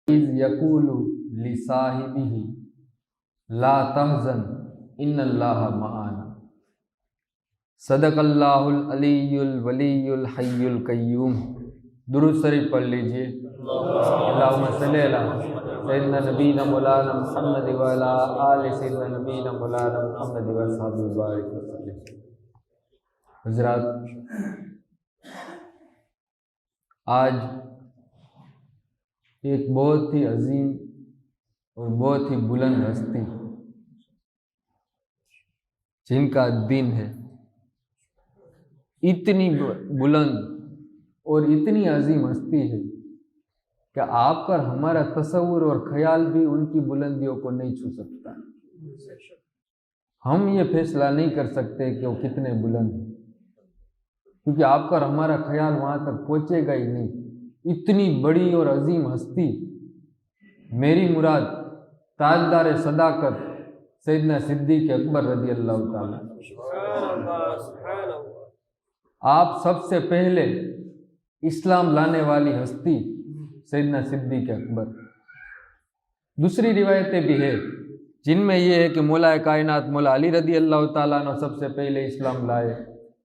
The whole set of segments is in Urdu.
یقول لصاحبہ لا تحزن ان اللہ معنا۔ صدق اللہ العلی الولی الحی القیوم۔ درود شریف پڑھ لیجئے۔ اللہم صلی علی سیدنا نبینا مولانا محمد وعلی آل سیدنا نبینا مولانا محمد وصحبہ بارک وسلم۔ حضرات، آج ایک بہت ہی عظیم اور بہت ہی بلند ہستی جن کا دن ہے، اتنی بلند اور اتنی عظیم ہستی ہے کہ آپ پر ہمارا تصور اور خیال بھی ان کی بلندیوں کو نہیں چھو سکتا۔ ہم یہ فیصلہ نہیں کر سکتے کہ وہ کتنے بلند ہیں، کیونکہ آپ کا ہمارا خیال وہاں تک پہنچے گا ہی نہیں۔ اتنی بڑی اور عظیم ہستی، میری مراد تاجدار صداقت سیدنا صدیق اکبر رضی اللہ تعالیٰ۔ آپ سب سے پہلے اسلام لانے والی ہستی سیدنا صدیق اکبر۔ دوسری روایتیں بھی ہیں جن میں یہ ہے کہ مولا کائنات مولا علی رضی اللہ تعالیٰ نے سب سے پہلے اسلام لائے۔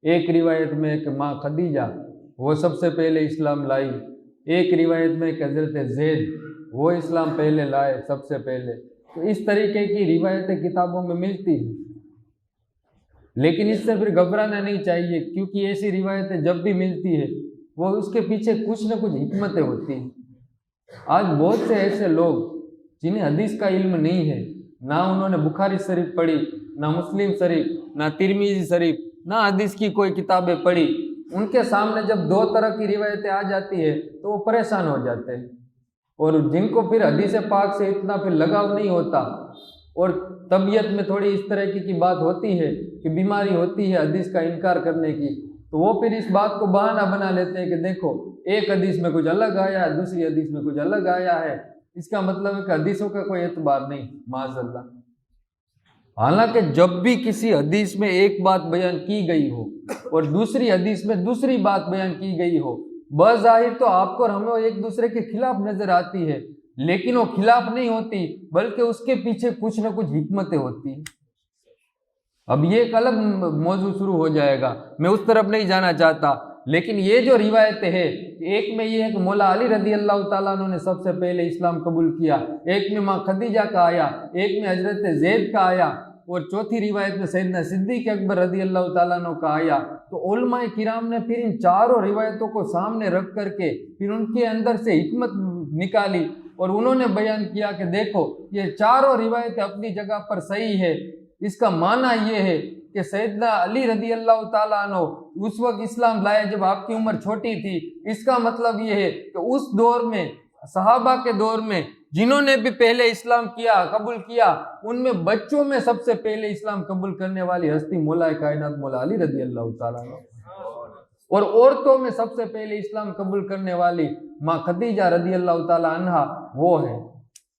ایک روایت میں کہ ماں خدیجہ وہ سب سے پہلے اسلام لائی۔ ایک روایت میں کہ حضرت زید وہ اسلام پہلے لائے سب سے پہلے۔ تو اس طریقے کی روایتیں کتابوں میں ملتی ہیں، لیکن اس سے پھر گھبرانا نہیں چاہیے، کیونکہ ایسی روایتیں جب بھی ملتی ہے وہ اس کے پیچھے کچھ نہ کچھ حکمتیں ہوتی ہیں۔ آج بہت سے ایسے لوگ جنہیں حدیث کا علم نہیں ہے، نہ انہوں نے بخاری شریف پڑھی، نہ مسلم شریف، نہ ترمذی شریف، نہ حدیث کی کوئی کتابیں پڑھی، ان کے سامنے جب دو طرح کی روایتیں آ جاتی ہے تو وہ پریشان ہو جاتے ہیں، اور جن کو پھر حدیث پاک سے اتنا پھر لگاؤ نہیں ہوتا اور طبیعت میں تھوڑی اس طرح کی بات ہوتی ہے کہ بیماری ہوتی ہے حدیث کا انکار کرنے کی، تو وہ پھر اس بات کو بہانہ بنا لیتے ہیں کہ دیکھو ایک حدیث میں کچھ الگ آیا ہے، دوسری حدیث میں کچھ الگ آیا ہے، اس کا مطلب ہے کہ حدیثوں کا کوئی اعتبار نہیں، معاذ اللہ۔ حالانکہ جب بھی کسی حدیث میں ایک بات بیان کی گئی ہو اور دوسری حدیث میں دوسری بات بیان کی گئی ہو، بظاہر تو آپ کو اور ہمیں ایک دوسرے کے خلاف نظر آتی ہے، لیکن وہ خلاف نہیں ہوتی، بلکہ اس کے پیچھے کچھ نہ کچھ حکمتیں ہوتی ہیں۔ اب یہ ایک الگ موضوع شروع ہو جائے گا، میں اس طرف نہیں جانا چاہتا، لیکن یہ جو روایتیں ہیں، ایک میں یہ ہے کہ مولا علی رضی اللہ تعالیٰ عنہ نے سب سے پہلے اسلام قبول کیا، ایک میں ماں خدیجہ کا آیا، ایک میں حضرت زید کا آیا، اور چوتھی روایت میں سیدنا صدیق اکبر رضی اللہ تعالیٰ عنہ کا آیا۔ تو علماء کرام نے پھر ان چاروں روایتوں کو سامنے رکھ کر کے پھر ان کے اندر سے حکمت نکالی، اور انہوں نے بیان کیا کہ دیکھو یہ چاروں روایتیں اپنی جگہ پر صحیح ہے۔ اس کا معنی یہ ہے کہ سیدنا علی رضی اللہ تعالیٰ عنہ اس وقت اسلام لائے جب آپ کی عمر چھوٹی تھی۔ اس کا مطلب یہ ہے کہ اس دور میں، صحابہ کے دور میں جنہوں نے بھی پہلے اسلام قبول کیا، ان میں بچوں میں سب سے پہلے اسلام قبول کرنے والی ہستی مولا کائنات مولا علی رضی اللہ تعالیٰ عنہ، اور عورتوں میں سب سے پہلے اسلام قبول کرنے والی ماں خدیجہ رضی اللہ تعالیٰ عنہا وہ ہے۔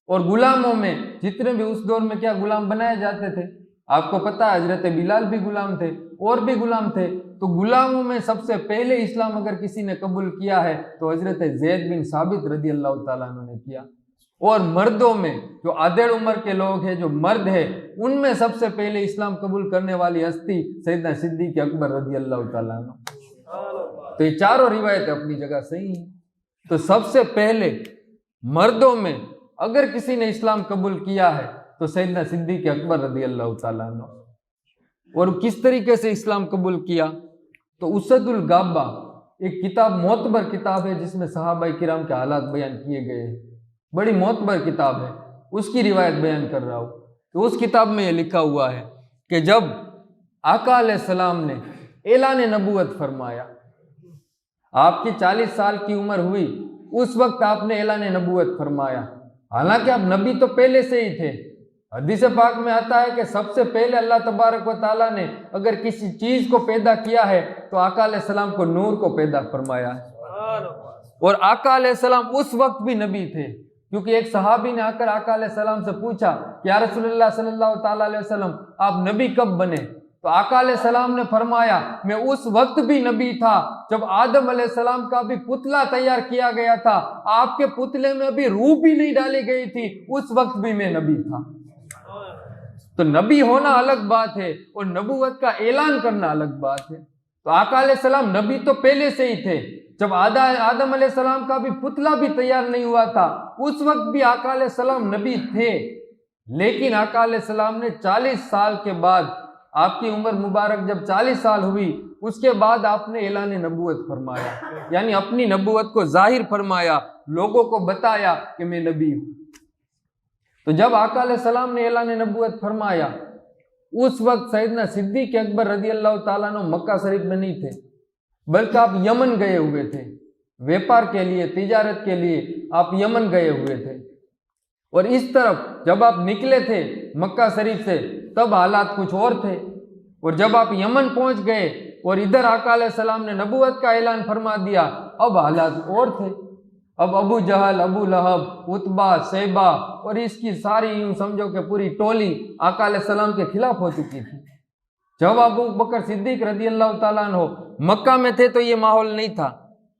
اور غلاموں میں جتنے بھی اس دور میں کیا غلام بنائے جاتے تھے، آپ کو پتہ ہے حضرت بلال بھی غلام تھے اور بھی غلام تھے، تو غلاموں میں سب سے پہلے اسلام اگر کسی نے قبول کیا ہے تو حضرت زید بن ثابت رضی اللہ تعالیٰ عنہ نے کیا۔ اور مردوں میں جو ادھیڑ عمر کے لوگ ہیں، جو مرد ہیں، ان میں سب سے پہلے اسلام قبول کرنے والی ہستی سیدنا صدیق اکبر رضی اللہ تعالیٰ عنہ۔ تو یہ چاروں روایتیں اپنی جگہ صحیح ہیں۔ تو سب سے پہلے مردوں میں اگر کسی نے اسلام قبول کیا ہے تو سیدنا صدیق اکبر رضی اللہ تعالیٰ عنہ۔ اور کس طریقے سے اسلام قبول کیا؟ تو اسد الغابہ ایک کتاب، معتبر کتاب ہے جس میں صحابہ کرام کے حالات بیان کیے گئے ہیں، بڑی معتبر کتاب ہے، اس کی روایت بیان کر رہا ہوں۔ تو اس کتاب میں یہ لکھا ہوا ہے کہ جب آقا علیہ السلام نے اعلان نبوت فرمایا، آپ کی 40 سال کی عمر ہوئی، اس وقت آپ نے اعلان نبوت فرمایا۔ حالانکہ آپ نبی تو پہلے سے ہی تھے، حدیث پاک میں آتا ہے کہ سب سے پہلے اللہ تبارک و تعالیٰ نے اگر کسی چیز کو پیدا کیا ہے تو آقا علیہ السلام کو نور کو پیدا فرمایا ہے۔ اور آقا علیہ السلام اس وقت بھی نبی تھے، کیونکہ ایک صحابی نے آ کر آقا علیہ السلام سے پوچھا کہ یا رسول اللہ صلی اللہ تعالیٰ علیہ وسلم آپ نبی کب بنے؟ تو آقا علیہ السلام نے فرمایا میں اس وقت بھی نبی تھا جب آدم علیہ السلام کا بھی پتلا تیار کیا گیا تھا، آپ کے پتلے میں ابھی روح بھی نہیں ڈالی گئی تھی، اس وقت بھی میں نبی تھا۔ تو نبی ہونا الگ بات ہے اور نبوت کا اعلان کرنا الگ بات ہے۔ تو آقا علیہ السلام نبی تو پہلے سے ہی تھے، جب آدم علیہ السلام کا بھی پتلا بھی تیار نہیں ہوا تھا اس وقت بھی آقا علیہ السلام نبی تھے، لیکن آقا علیہ السلام نے 40 سال کے بعد، آپ کی عمر مبارک جب 40 سال ہوئی اس کے بعد آپ نے اعلان نبوت فرمایا، یعنی اپنی نبوت کو ظاہر فرمایا، لوگوں کو بتایا کہ میں نبی ہوں۔ تو جب آقا علیہ السلام نے اعلان نبوت فرمایا اس وقت سیدنا صدیق اکبر رضی اللہ تعالیٰ عنہ مکہ شریف میں نہیں تھے، بلکہ آپ یمن گئے ہوئے تھے، ویپار کے لیے، تجارت کے لیے آپ یمن گئے ہوئے تھے۔ اور اس طرف جب آپ نکلے تھے مکہ شریف سے تب حالات کچھ اور تھے، اور جب آپ یمن پہنچ گئے اور ادھر آقا علیہ السلام نے نبوت کا اعلان فرما دیا اب حالات اور تھے۔ اب ابو جہل، ابو لہب، عتبہ، شیبہ اور اس کی ساری یوں سمجھو کہ پوری ٹولی آقا علیہ السلام کے خلاف ہو چکی تھی۔ جب ابو بکر صدیق رضی اللہ تعالیٰ عنہ مکہ میں تھے تو یہ ماحول نہیں تھا،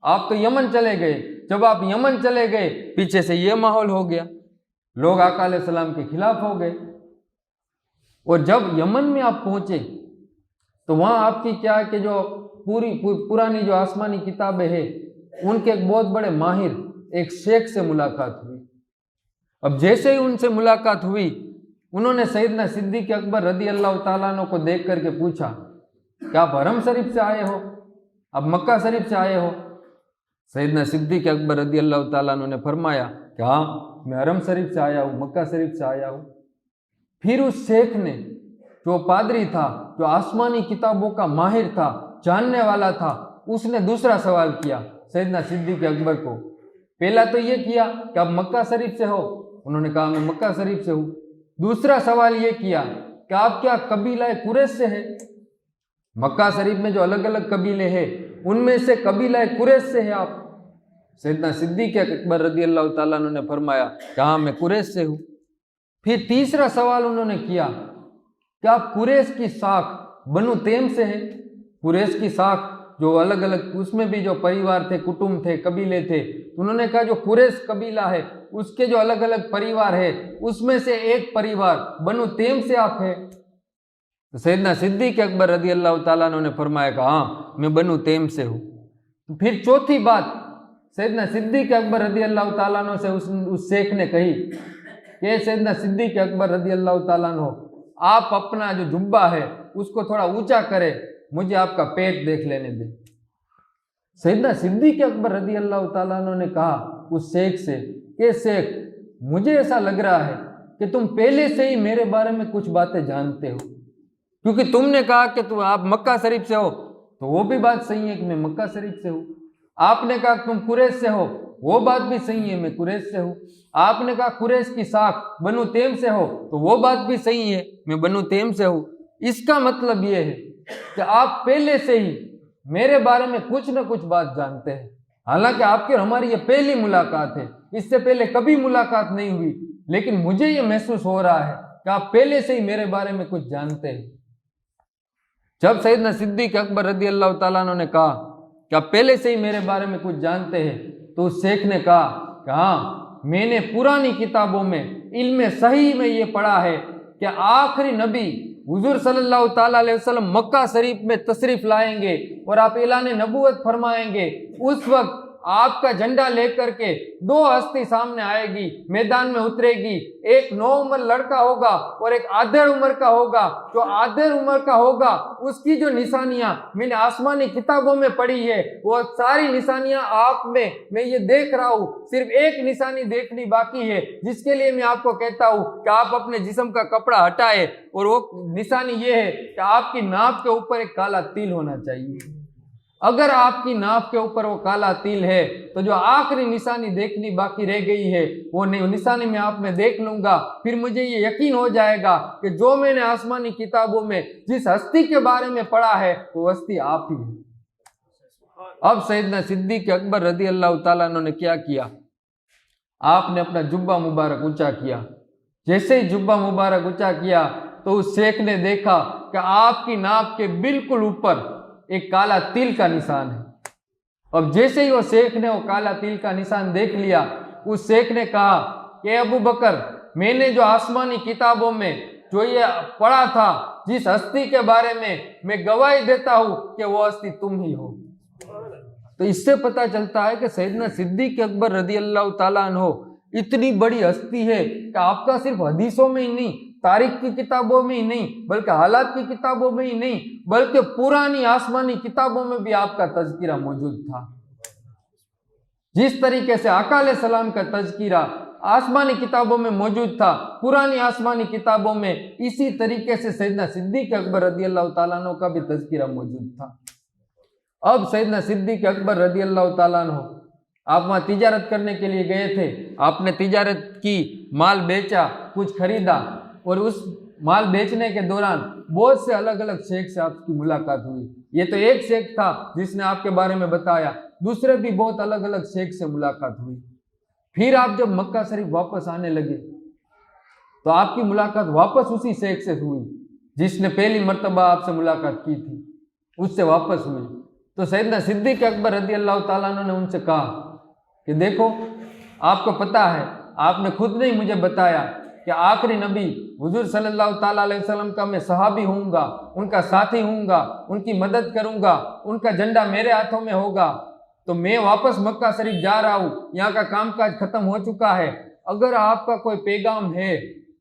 آپ تو یمن چلے گئے، جب آپ یمن چلے گئے پیچھے سے یہ ماحول ہو گیا، لوگ آقا علیہ السلام کے خلاف ہو گئے۔ اور جب یمن میں آپ پہنچے تو وہاں آپ کی کیا ہے کہ جو پرانی جو آسمانی کتابیں ہیں ان کے ایک بہت بڑے ماہر ایک شیخ سے ملاقات ہوئی۔ اب جیسے ہی ان سے ملاقات ہوئی انہوں نے سیدنا صدیق اکبر رضی اللہ تعالیٰ عنہ کو دیکھ کر کے پوچھا کہ آپ حرم شریف سے آئے ہو، آپ مکہ شریف سے آئے ہو؟ سیدنا صدیق اکبر رضی اللہ تعالیٰ عنہ نے فرمایا کہ ہاں میں حرم شریف سے آیا ہوں، مکہ شریف سے آیا ہوں۔ پھر اس شیخ نے، جو پادری تھا، جو آسمانی کتابوں کا ماہر تھا، جاننے والا تھا، اس نے دوسرا سوال کیا سیدنا صدیق اکبر کو۔ پہلا تو یہ کیا کہ آپ مکہ شریف سے ہو، انہوں نے کہا میں مکہ شریف سے ہوں۔ دوسرا سوال یہ کیا کہ آپ کیا قبیلہ قریش سے ہیں؟ مکہ شریف میں جو الگ الگ قبیلے ہیں ان میں سے قبیلہ قریش سے ہیں آپ؟ سیدنا صدیق اکبر رضی اللہ تعالیٰ عنہ نے فرمایا کہ ہاں میں قریش سے ہوں۔ پھر تیسرا سوال انہوں نے کیا کہ آپ قریش کی ساکھ بنو تیم سے ہیں؟ قریش کی ساکھ جو الگ الگ اس میں بھی جو پریوار تھے، کٹمب تھے، قبیلے تھے، انہوں نے کہا جو قریش قبیلہ ہے اس کے جو الگ الگ پریوار ہے اس میں سے ایک پریوار بنو تیم سے آپ ہیں؟ تو سیدنا صدیق اکبر رضی اللہ تعالیٰ عنہ نے فرمایا کہ ہاں میں بنو تیم سے ہوں۔ پھر چوتھی بات سیدنا صدیق اکبر رضی اللہ تعالیٰ عنہ سے اس شیخ نے کہی کہ سیدنا صدیق اکبر رضی اللہ تعالیٰ عنہ آپ اپنا جو جبہ ہے اس کو تھوڑا اونچا کرے، مجھے آپ کا پیٹ دیکھ لینے دیں۔ سیدنا صدیق اکبر رضی اللہ تعالیٰ عنہ نے کہا اس شیخ سے کہ شیخ مجھے ایسا لگ رہا ہے کہ تم پہلے سے ہی میرے بارے میں کچھ باتیں جانتے ہو، کیونکہ تم نے کہا کہ آپ مکہ شریف سے ہو تو وہ بھی بات صحیح ہے کہ میں مکہ شریف سے ہوں، آپ نے کہا کہ تم قریش سے ہو، وہ بات بھی صحیح ہے میں قریش سے ہوں، آپ نے کہا قریش کی ساکھ بنو تیم سے ہو تو وہ بات بھی صحیح ہے میں بنو تیم سے ہوں۔ اس کا مطلب یہ ہے کہ آپ پہلے سے ہی میرے بارے میں کچھ نہ کچھ بات جانتے ہیں، حالانکہ آپ کی ہماری یہ پہلی ملاقات ہے، اس سے پہلے کبھی ملاقات نہیں ہوئی، لیکن مجھے یہ محسوس ہو رہا ہے کہ آپ پہلے سے ہی میرے بارے میں کچھ جانتے ہیں۔ جب سیدنا صدیق اکبر رضی اللہ تعالیٰ عنہ نے کہا کہ آپ پہلے سے ہی میرے بارے میں کچھ جانتے ہیں تو اس شیخ نے کہا کہ ہاں میں نے پرانی کتابوں میں علم صحیح میں یہ پڑھا ہے کہ آخری نبی حضور صلی اللہ تعالیٰ علیہ وسلم مکہ شریف میں تشریف لائیں گے اور آپ اعلان نبوت فرمائیں گے، اس وقت آپ کا جھنڈا لے کر کے دو ہستی سامنے آئے گی، میدان میں اترے گی، ایک 9 عمر لڑکا ہوگا اور ایک آدھر عمر کا ہوگا۔ جو آدھر عمر کا ہوگا اس کی جو نشانیاں میں نے آسمانی کتابوں میں پڑھی ہے وہ ساری نشانیاں آپ میں یہ دیکھ رہا ہوں، صرف ایک نشانی دیکھنی باقی ہے، جس کے لیے میں آپ کو کہتا ہوں کہ آپ اپنے جسم کا کپڑا ہٹائے، اور وہ نشانی یہ ہے کہ آپ کی ناف کے اوپر ایک کالا تیل ہونا چاہیے۔ اگر آپ کی ناف کے اوپر وہ کالا تیل ہے تو جو آخری نشانی دیکھنی باقی رہ گئی ہے وہ نشانی میں آپ میں دیکھ لوں گا، پھر مجھے یہ یقین ہو جائے گا کہ جو میں نے آسمانی کتابوں میں جس ہستی کے بارے میں پڑھا ہے وہ ہستی آپ ہی ہے۔ اب سیدنا صدیق اکبر رضی اللہ تعالیٰ عنہ نے کیا کیا، آپ نے اپنا جبہ مبارک اونچا کیا۔ جیسے ہی جبہ مبارک اونچا کیا تو اس شیخ نے دیکھا کہ آپ کی ناک کے بالکل اوپر ایک کالا تل کا نشان ہے۔ اب جیسے ہی وہ شیخ نے وہ کالا تل کا نشان دیکھ لیا، اس شیخ نے کہا کہ ابو بکر، میں نے جو آسمانی کتابوں میں جو یہ پڑھا تھا، جس ہستی کے بارے میں گواہی دیتا ہوں کہ وہ ہستی تم ہی ہو۔ تو اس سے پتہ چلتا ہے کہ سیدنا صدیق اکبر رضی اللہ تعالیٰ عنہ اتنی بڑی ہستی ہے کہ آپ کا صرف حدیثوں میں ہی نہیں، تاریخ کی کتابوں میں ہی نہیں، بلکہ حالات کی کتابوں میں ہی نہیں، بلکہ پرانی آسمانی کتابوں میں بھی آپ کا تذکرہ موجود تھا۔ جس طریقے سے آقا علیہ السلام کا تذکرہ آسمانی کتابوں میں موجود تھا، پرانی آسمانی کتابوں میں، اسی طریقے سے سیدنا صدیق اکبر رضی اللہ تعالیٰ عنہ کا بھی تذکرہ موجود تھا۔ اب سیدنا صدیق اکبر رضی اللہ تعالیٰ عنہ آپ وہاں تجارت کرنے کے لیے گئے تھے، آپ نے تجارت کی، مال بیچا، کچھ خریدا، اور اس مال بیچنے کے دوران بہت سے الگ الگ شیخ سے آپ کی ملاقات ہوئی۔ یہ تو ایک شیخ تھا جس نے آپ کے بارے میں بتایا، دوسرے بھی بہت الگ الگ شیخ سے ملاقات ہوئی۔ پھر آپ جب مکہ شریف واپس آنے لگے تو آپ کی ملاقات واپس اسی شیخ سے ہوئی جس نے پہلی مرتبہ آپ سے ملاقات کی تھی، اس سے واپس ہوئی۔ تو سیدنا صدیق اکبر رضی اللہ تعالیٰ عنہ نے ان سے کہا کہ دیکھو، آپ کو پتہ ہے، آپ نے خود نہیں مجھے بتایا کہ آخری نبی حضور صلی اللہ تعالیٰ علیہ وسلم کا میں صحابی ہوں گا، ان کا ساتھی ہوں گا، ان کی مدد کروں گا، ان کا جھنڈا میرے ہاتھوں میں ہوگا۔ تو میں واپس مکہ شریف جا رہا ہوں، یہاں کا کام کاج ختم ہو چکا ہے، اگر آپ کا کوئی پیغام ہے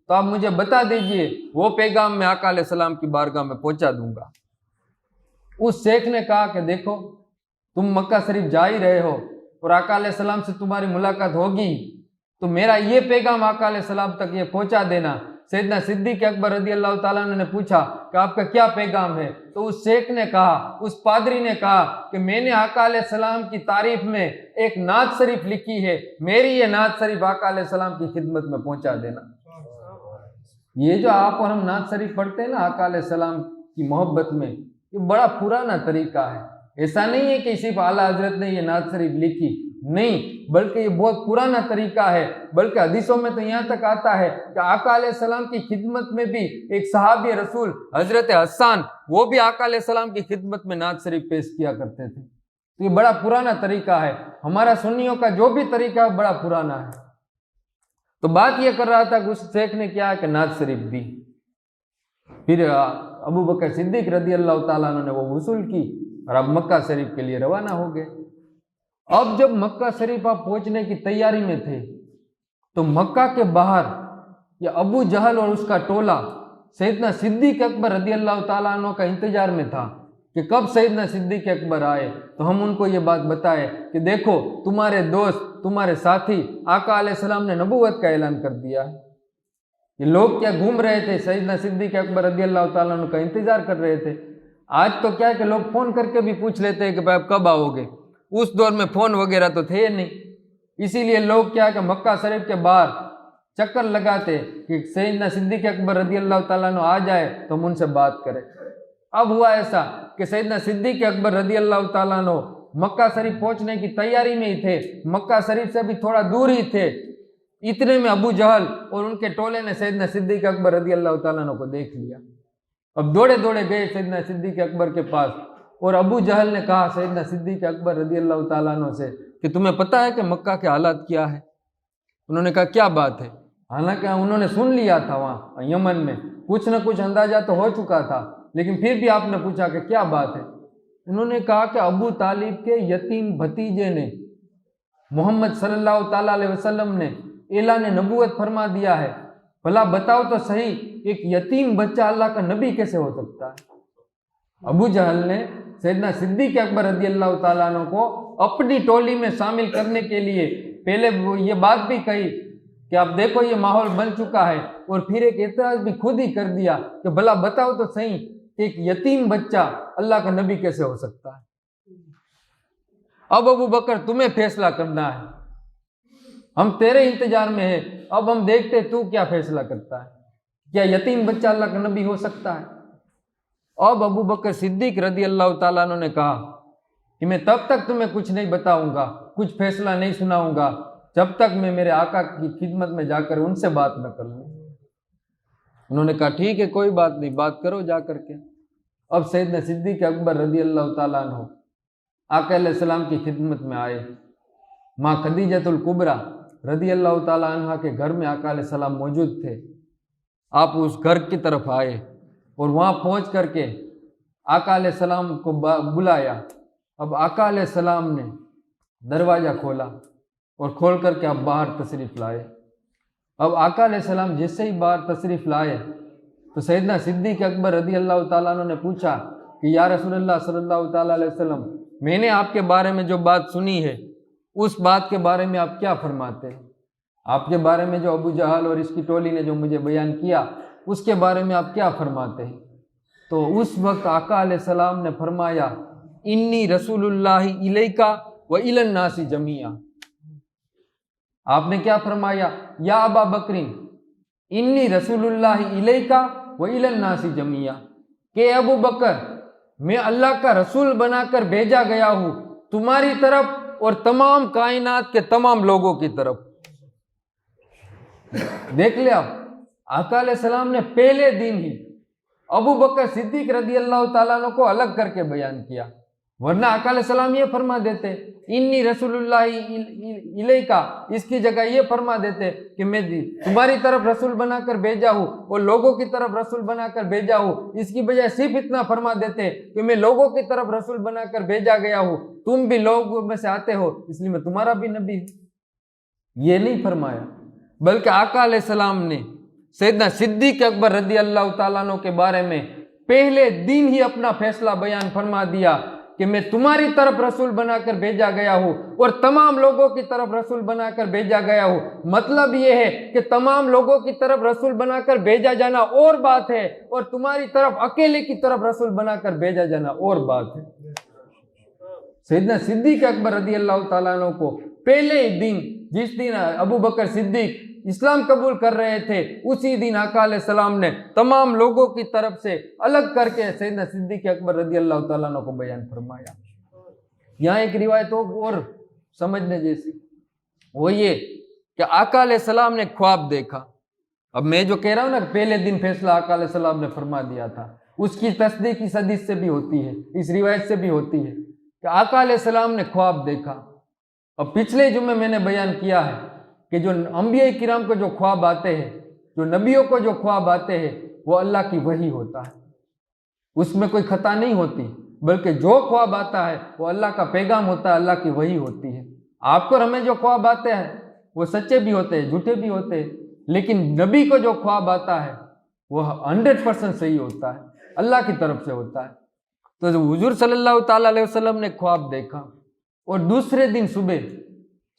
تو آپ مجھے بتا دیجئے، وہ پیغام میں آقا علیہ السلام کی بارگاہ میں پہنچا دوں گا۔ اس شیخ نے کہا کہ دیکھو، تم مکہ شریف جا ہی رہے ہو اور آقا علیہ السلام سے تمہاری ملاقات ہوگی، تو میرا یہ پیغام آقا علیہ السلام تک یہ پہنچا دینا۔ سیدنا صدیق اکبر رضی اللہ تعالیٰ عنہ نے پوچھا کہ آپ کا کیا پیغام ہے؟ تو اس شیخ نے کہا، اس پادری نے کہا کہ میں نے آقا علیہ السلام کی تعریف میں ایک نعت شریف لکھی ہے، میری یہ نعت شریف آقا علیہ السلام کی خدمت میں پہنچا دینا۔ یہ جو آپ اور ہم نعت شریف پڑھتے ہیں نا آقا علیہ السلام کی محبت میں، یہ بڑا پرانا طریقہ ہے۔ ایسا نہیں ہے کہ صرف اعلیٰ حضرت نے یہ نعت شریف لکھی، نہیں، بلکہ یہ بہت پرانا طریقہ ہے۔ بلکہ حدیثوں میں تو یہاں تک آتا ہے کہ آقا علیہ السلام کی خدمت میں بھی ایک صحابی رسول حضرت حسان، وہ بھی آقا علیہ السلام کی خدمت میں نعت شریف پیش کیا کرتے تھے۔ تو یہ بڑا پرانا طریقہ ہے، ہمارا سنیوں کا جو بھی طریقہ ہے بڑا پرانا ہے۔ تو بات یہ کر رہا تھا کہ اس شیخ نے کیا ہے کہ نعت شریف دی۔ پھر ابو بکر صدیق رضی اللہ تعالیٰ عنہ نے وہ وصول کی اور اب مکہ شریف کے لیے روانہ ہو گئے۔ اب جب مکہ شریف آپ پہنچنے کی تیاری میں تھے تو مکہ کے باہر یہ ابو جہل اور اس کا ٹولہ سیدنا صدیق اکبر رضی اللہ تعالیٰ عنہ کا انتظار میں تھا کہ کب سیدنا صدیق اکبر آئے تو ہم ان کو یہ بات بتائے کہ دیکھو، تمہارے دوست، تمہارے ساتھی آقا علیہ السلام نے نبوت کا اعلان کر دیا ہے۔ یہ لوگ کیا گھوم رہے تھے، سیدنا صدیق اکبر رضی اللہ تعالیٰ عنہ کا انتظار کر رہے تھے۔ آج تو کیا ہے کہ لوگ فون کر کے بھی پوچھ لیتے ہیں کہ بھائی آپ کب آؤ گے، اس دور میں فون وغیرہ تو تھے نہیں، اسی لیے لوگ کیا ہے کہ مکہ شریف کے باہر چکر لگاتے کہ سیدنا صدیق اکبر رضی اللہ تعالیٰ عنہ آ جائے تو ہم ان سے بات کریں۔ اب ہوا ایسا کہ سیدنا صدیق اکبر رضی اللہ تعالیٰ عنہ مکہ شریف پہنچنے کی تیاری میں ہی تھے، مکہ شریف سے بھی تھوڑا دور ہی تھے، اتنے میں ابو جہل اور ان کے ٹولے نے سیدنا صدیق اکبر رضی اللہ تعالیٰ عنہ کو دیکھ لیا۔ اب دوڑے دوڑے گئے سیدنا صدیق اکبر کے پاس، اور ابو جہل نے کہا سیدنا صدیق اکبر رضی اللہ تعالیٰ عنہ سے کہ تمہیں پتہ ہے کہ مکہ کے حالات کیا ہے؟ انہوں نے کہا کیا بات ہے؟ حالانکہ انہوں نے سن لیا تھا وہاں یمن میں، کچھ نہ کچھ اندازہ تو ہو چکا تھا، لیکن پھر بھی آپ نے پوچھا کہ کیا بات ہے؟ انہوں نے کہا کہ ابو طالب کے یتیم بھتیجے نے محمد صلی اللہ تعالیٰ علیہ وسلم نے اعلان نبوت فرما دیا ہے، بھلا بتاؤ تو صحیح، ایک یتیم بچہ اللہ کا نبی کیسے ہو سکتا ہے؟ ابو جہل نے سیدنا صدیق اکبر رضی اللہ تعالیٰ عنہ کو اپنی ٹولی میں شامل کرنے کے لیے پہلے یہ بات بھی کہی کہ اب دیکھو یہ ماحول بن چکا ہے، اور پھر ایک اعتراض بھی خود ہی کر دیا کہ بھلا بتاؤ تو صحیح کہ ایک یتیم بچہ اللہ کا نبی کیسے ہو سکتا ہے؟ اب ابو بکر تمہیں فیصلہ کرنا ہے، ہم تیرے انتظار میں ہیں، اب ہم دیکھتے تو کیا فیصلہ کرتا ہے، کیا یتیم بچہ اللہ کا نبی ہو سکتا ہے؟ اب ابو بکر صدیق رضی اللہ تعالیٰ عنہ نے کہا کہ میں تب تک تمہیں کچھ نہیں بتاؤں گا، کچھ فیصلہ نہیں سناؤں گا جب تک میں میرے آقا کی خدمت میں جا کر ان سے بات نہ کر لوں۔ انہوں نے کہا ٹھیک ہے کوئی بات نہیں، بات کرو جا کر کے۔ اب سیدنا صدیق اکبر رضی اللہ تعالیٰ عنہ آقا علیہ السلام کی خدمت میں آئے۔ ماں خدیجۃ الکبریٰ رضی اللہ تعالیٰ عنہ کے گھر میں آقا علیہ السلام موجود تھے۔ آپ اس گھر کی طرف آئے اور وہاں پہنچ کر کے آقا علیہ السلام کو بلایا۔ اب آقا علیہ السلام نے دروازہ کھولا اور کھول کر کے آپ باہر تشریف لائے۔ اب آقا علیہ السلام جس سے ہی باہر تشریف لائے تو سیدنا صدیق اکبر رضی اللہ تعالیٰ عنہ نے پوچھا کہ یا رسول اللہ صلی اللہ تعالیٰ علیہ وسلم، میں نے آپ کے بارے میں جو بات سنی ہے اس بات کے بارے میں آپ کیا فرماتے ہیں؟ آپ کے بارے میں جو ابو جہل اور اس کی ٹولی نے جو مجھے بیان کیا اس کے بارے میں آپ کیا فرماتے ہیں؟ تو اس وقت آقا علیہ السلام نے فرمایا انی رسول اللہ الیکا و الی الناس جمیعا۔ آپ نے کیا فرمایا؟ یا ابا بکر انی رسول اللہ الیکا و الی الناس جمیعا، کہ ابو بکر میں اللہ کا رسول بنا کر بھیجا گیا ہوں تمہاری طرف اور تمام کائنات کے تمام لوگوں کی طرف۔ دیکھ لیا، آقا علیہ السلام نے پہلے دن ہی ابو بکر صدیق رضی اللہ تعالیٰ عنہ کو الگ کر کے بیان کیا، ورنہ آقا علیہ السلام یہ فرما دیتے انی رسول اللہ الیکا، اس کی جگہ یہ فرما دیتے کہ میں تمہاری طرف رسول بنا کر بھیجا ہوں اور لوگوں کی طرف رسول بنا کر بھیجا ہوں، اس کی بجائے صرف اتنا فرما دیتے کہ میں لوگوں کی طرف رسول بنا کر بھیجا گیا ہوں، تم بھی لوگوں میں سے آتے ہو اس لیے میں تمہارا بھی نبی ہوں۔ یہ نہیں فرمایا، بلکہ آقا علیہ السلام نے سیدنا صدیق اکبر رضی اللہ تعالیٰ عنہ کے بارے میں پہلے دن ہی اپنا فیصلہ بیان فرما دیا کہ میں تمہاری طرف رسول بنا کر بھیجا گیا ہوں اور تمام لوگوں کی طرف رسول بنا کر بھیجا گیا ہوں۔ مطلب یہ ہے کہ تمام لوگوں کی طرف رسول بنا کر بھیجا جانا اور بات ہے، اور تمہاری طرف اکیلے کی طرف رسول بنا کر بھیجا جانا اور بات ہے۔ سیدنا صدیق اکبر رضی اللہ تعالیٰ عنہ کو پہلے دن، جس دن ابو بکر صدیق اسلام قبول کر رہے تھے، اسی دن آقا علیہ السلام نے تمام لوگوں کی طرف سے الگ کر کے سیدنا صدیق اکبر رضی اللہ تعالیٰ عنہ کو بیان فرمایا۔ یہاں ایک روایت اور سمجھنے جیسی، وہ یہ کہ آقا علیہ السلام نے خواب دیکھا۔ اب میں جو کہہ رہا ہوں نا پہلے دن فیصلہ آقا علیہ السلام نے فرما دیا تھا، اس کی تصدیق اس حدیث سے بھی ہوتی ہے، اس روایت سے بھی ہوتی ہے کہ آقا علیہ السلام نے خواب دیکھا۔ اب پچھلے جمعے میں نے بیان کیا ہے کہ جو انبیاء کرام کو جو خواب آتے ہیں، جو نبیوں کو جو خواب آتے ہیں، وہ اللہ کی وحی ہوتا ہے، اس میں کوئی خطا نہیں ہوتی، بلکہ جو خواب آتا ہے وہ اللہ کا پیغام ہوتا ہے، اللہ کی وحی ہوتی ہے۔ آپ کو اور ہمیں جو خواب آتے ہیں وہ سچے بھی ہوتے ہیں، جھوٹے بھی ہوتے ہیں، لیکن نبی کو جو خواب آتا ہے وہ 100% صحیح ہوتا ہے، اللہ کی طرف سے ہوتا ہے۔ تو حضور صلی اللہ تعالیٰ علیہ وسلم نے خواب دیکھا اور دوسرے دن صبح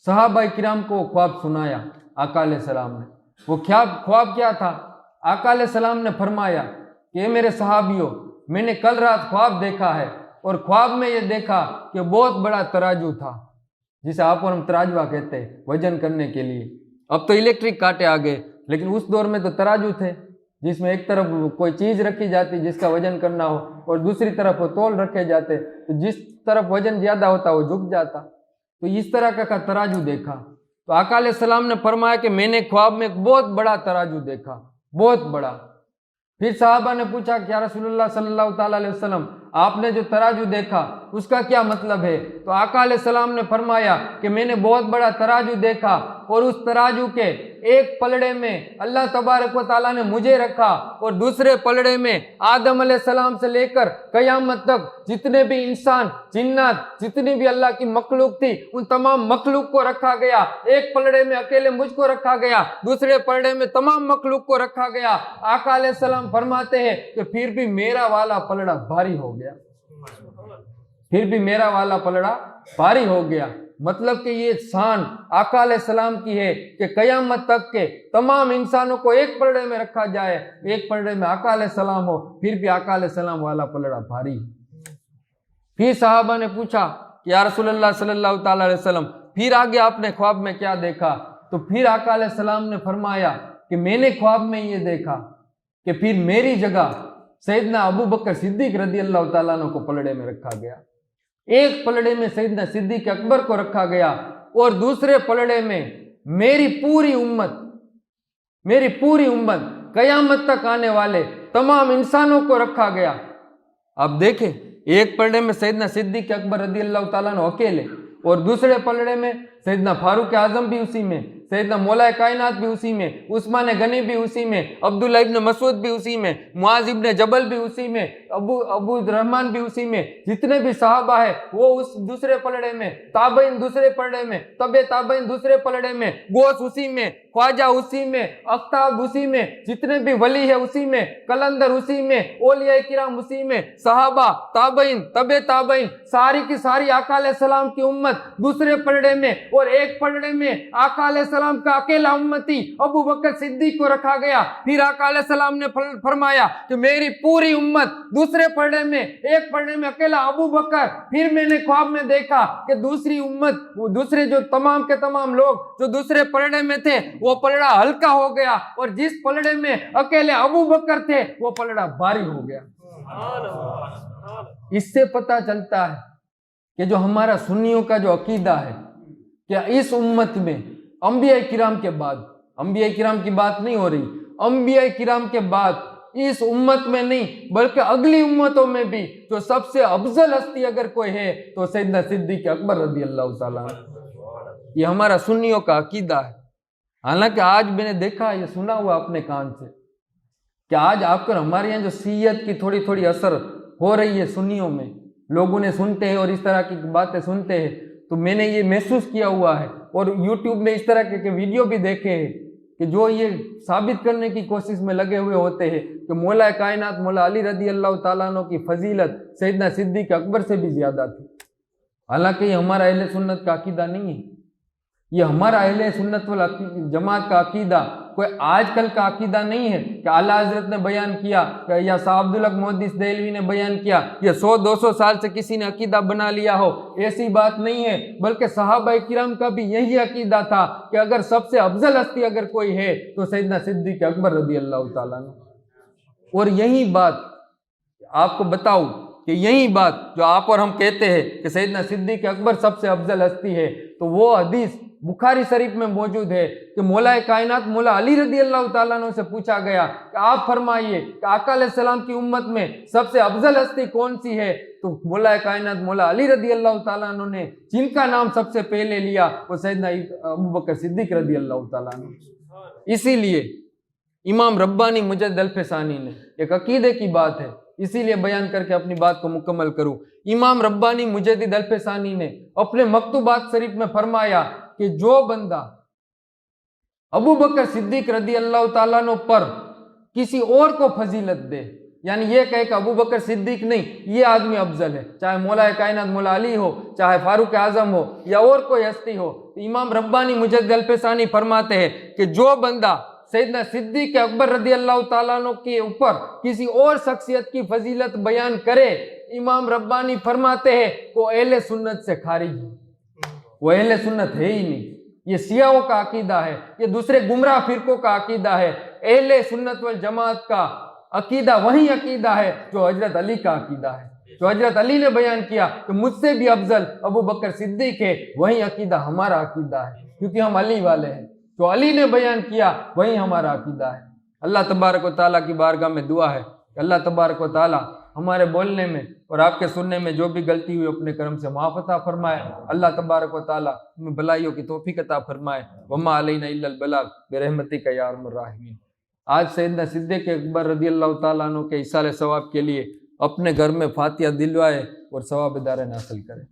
صحابہ کرام کو خواب سنایا آقا علیہ السلام نے۔ وہ خواب کیا تھا؟ آقا علیہ السلام نے فرمایا کہ اے میرے صحابیوں، میں نے کل رات خواب دیکھا ہے، اور خواب میں یہ دیکھا کہ بہت بڑا ترازو تھا، جسے آپ اور ہم تراجوا کہتے ہیں، وزن کرنے کے لیے۔ اب تو الیکٹرک کانٹے آ گئے، لیکن اس دور میں تو ترازو تھے، جس میں ایک طرف کوئی چیز رکھی جاتی جس کا وزن کرنا ہو اور دوسری طرف وہ تول رکھے جاتے، تو جس طرف وزن زیادہ ہوتا وہ جھک جاتا۔ تو اس طرح کا ترازو دیکھا، تو آقا علیہ السلام نے فرمایا کہ میں نے خواب میں ایک بہت بڑا ترازو دیکھا، بہت بڑا۔ پھر صحابہ نے پوچھا کہ یا رسول اللہ صلی اللہ تعالیٰ علیہ وسلم، آپ نے جو ترازو دیکھا اس کا کیا مطلب ہے؟ تو آقا علیہ السلام نے فرمایا کہ میں نے بہت بڑا ترازو دیکھا، اور اس ترازو کے ایک پلڑے میں اللہ تبارک و تعالیٰ نے مجھے رکھا، اور دوسرے پلڑے میں آدم علیہ السلام سے لے کر قیامت تک جتنے بھی انسان، جنات، جتنی بھی اللہ کی مخلوق تھی، ان تمام مخلوق کو رکھا گیا۔ ایک پلڑے میں اکیلے مجھ کو رکھا گیا، دوسرے پلڑے میں تمام مخلوق کو رکھا گیا۔ آقا علیہ السلام فرماتے ہیں کہ پھر بھی میرا والا پلڑا بھاری ہو گیا، پھر بھی میرا والا پلڑا بھاری ہو گیا۔ مطلب کہ یہ شان آقا علیہ السلام کی ہے کہ قیامت تک کے تمام انسانوں کو ایک پلڑے میں رکھا جائے، ایک پلڑے میں آقا علیہ السلام ہو، پھر بھی آقا علیہ السلام والا پلڑا بھاری۔ پھر صحابہ نے پوچھا کہ یا رسول اللہ صلی اللہ تعالیٰ علیہ وسلم، پھر آگے آپ نے خواب میں کیا دیکھا؟ تو پھر آقا علیہ السلام نے فرمایا کہ میں نے خواب میں یہ دیکھا کہ پھر میری جگہ سیدنا ابو بکر صدیق رضی اللہ تعالیٰ عنہ کو پلڑے میں رکھا گیا۔ ایک پلڑے میں سیدنا صدیق اکبر کو رکھا گیا، اور دوسرے پلڑے میں میری پوری امت قیامت تک آنے والے تمام انسانوں کو رکھا گیا۔ اب دیکھیں، ایک پلڑے میں سیدنا صدیق اکبر رضی اللہ تعالیٰ عنہ اکیلے، اور دوسرے پلڑے میں سیدنا فاروق اعظم بھی اسی میں، سیدنا مولا کائنات بھی اسی میں، عثمان غنی بھی اسی میں، عبداللہ ابن مسعود بھی اسی میں، معاذ ابن جبل بھی اسی میں، ابو الرحمن بھی اسی میں، جتنے بھی صحابہ ہیں وہ اس دوسرے پلڑے میں، تابعین دوسرے پلڑے میں، تبع تابعین دوسرے پلڑے میں، غوث اسی میں، خواجہ اسی میں، اقطاب اسی میں، جتنے بھی ولی ہے اسی میں، قلندر اسی میں، اولیاء کرام اسی میں، صحابہ، تابعین، تبع تابعین، ساری کی ساری آقا علیہ السلام کی امت دوسرے پلڑے میں، اور ایک پلڑے میں آقا علیہ السلام کا اکیلا امتی ابو بکر صدیق کو رکھا گیا۔ پھر آقا علیہ السلام نے فرمایا کہ میری پوری امت دوسرے پلڑے میں، ایک پلڑے میں اکیلا ابو بکر۔ پھر میں نے خواب میں دیکھا کہ دوسری امت، وہ دوسرے جو تمام کے تمام لوگ جو دوسرے پلڑے میں تھے وہ پلڑا ہلکا ہو گیا، اور جس پلڑے میں اکیلے ابو بکر تھے وہ پلڑا بھاری ہو گیا۔ اس سے پتہ چلتا ہے کہ جو ہمارا سنیوں کا جو عقیدہ ہے کہ اس امت میں انبیاء کرام کے بعد، انبیاء کرام کی بات نہیں ہو رہی، انبیاء کرام کے بعد اس امت میں نہیں بلکہ اگلی امتوں میں بھی جو سب سے افضل ہستی اگر کوئی ہے تو سیدنا صدیق اکبر رضی اللہ تعالیٰ عنہ۔ یہ ہمارا سنیوں کا عقیدہ ہے۔ حالانکہ آج میں نے دیکھا، یہ سنا ہوا اپنے کان سے کہ آج آپ کو ہمارے یہاں جو شیعت کی تھوڑی تھوڑی اثر ہو رہی ہے سنیوں میں، لوگوں نے سنتے ہیں اور اس طرح کی باتیں سنتے ہیں، تو میں نے یہ محسوس کیا ہوا ہے اور یوٹیوب میں اس طرح کے ویڈیو بھی دیکھے ہیں کہ جو یہ ثابت کرنے کی کوشش میں لگے ہوئے ہوتے ہیں کہ مولا کائنات مولا علی رضی اللہ تعالیٰ عنہ کی فضیلت سیدنا صدیق اکبر سے بھی زیادہ تھی۔ حالانکہ یہ ہمارا اہل سنت کا عقیدہ نہیں ہے، یہ ہمارا اہل سنت والجماعت کا عقیدہ کوئی آج کل کا عقیدہ نہیں ہے کہ اعلیٰ حضرت نے بیان کیا یا شاہ عبدالحق محدث دہلوی نے بیان کیا یا 100-200 سال سے کسی نے عقیدہ بنا لیا ہو، ایسی بات نہیں ہے، بلکہ صحابہ کرام کا بھی یہی عقیدہ تھا کہ اگر سب سے افضل ہستی اگر کوئی ہے تو سیدنا صدیق اکبر رضی اللہ تعالیٰ عنہ۔ اور یہی بات آپ کو بتاؤں کہ یہی بات جو آپ اور ہم کہتے ہیں کہ سیدنا صدیق اکبر سب سے افضل ہستی ہے، تو وہ حدیث بخاری شریف میں موجود ہے کہ مولا کائنات مولا علی رضی اللہ تعالیٰ عنہ سے پوچھا گیا کہ آپ فرمائیے کہ آقا علیہ السلام کی امت میں سب سے افضل ہستی کون سی ہے، تو مولا کائنات مولا علی رضی اللہ تعالیٰ عنہ نے جن کا نام سب سے پہلے لیا وہ سیدنا ابو بکر صدیق رضی اللہ تعالیٰ عنہ۔ اسی لیے امام ربانی مجدد الفسانی نے، ایک عقیدے کی بات ہے اسی لیے بیان کر کے اپنی بات کو مکمل کروں، امام ربانی مجدد الفسانی نے اپنے مکتوبات شریف میں فرمایا کہ جو بندہ ابو بکر صدیق رضی اللہ تعالیٰ عنہ پر کسی اور کو فضیلت دے، یعنی یہ کہے کہ ابو بکر صدیق نہیں، یہ آدمی افضل ہے، چاہے مولا کائنات مولا علی ہو، چاہے فاروق اعظم ہو یا اور کوئی ہستی ہو، تو امام ربانی مجدد الفسانی فرماتے ہیں کہ جو بندہ سیدنا صدیق اکبر رضی اللہ تعالیٰ عنہ کے اوپر کسی اور شخصیت کی فضیلت بیان کرے، امام ربانی فرماتے ہیں وہ اہل سنت سے خارج ہے، وہ اہل سنت ہے ہی نہیں۔ یہ شیعوں کا عقیدہ ہے، یہ دوسرے گمراہ فرقوں کا عقیدہ ہے۔ اہل سنت والجماعت کا عقیدہ وہی عقیدہ ہے جو حضرت علی کا عقیدہ ہے، جو حضرت علی نے بیان کیا کہ مجھ سے بھی افضل ابو بکر صدیق ہے، وہی عقیدہ ہمارا عقیدہ ہے، کیونکہ ہم علی والے ہیں۔ جو علی نے بیان کیا وہی ہمارا عقیدہ ہے۔ اللہ تبارک و تعالیٰ کی بارگاہ میں دعا ہے کہ اللہ تبارک و تعالیٰ ہمارے بولنے میں اور آپ کے سننے میں جو بھی غلطی ہوئی اپنے کرم سے معاف عطا فرمائے۔ اللہ تبارک و تعالیٰ ہمیں بھلائیوں کی توفیق عطا فرمائے۔ وما علینا الا البلاغ برحمتک یا ارحم الراحمین۔ آج سیدنا صدیق اکبر رضی اللہ تعالیٰ عنہ کے ایصال ثواب کے لیے اپنے گھر میں فاتحہ دلوائے اور ثواب دارین حاصل کریں۔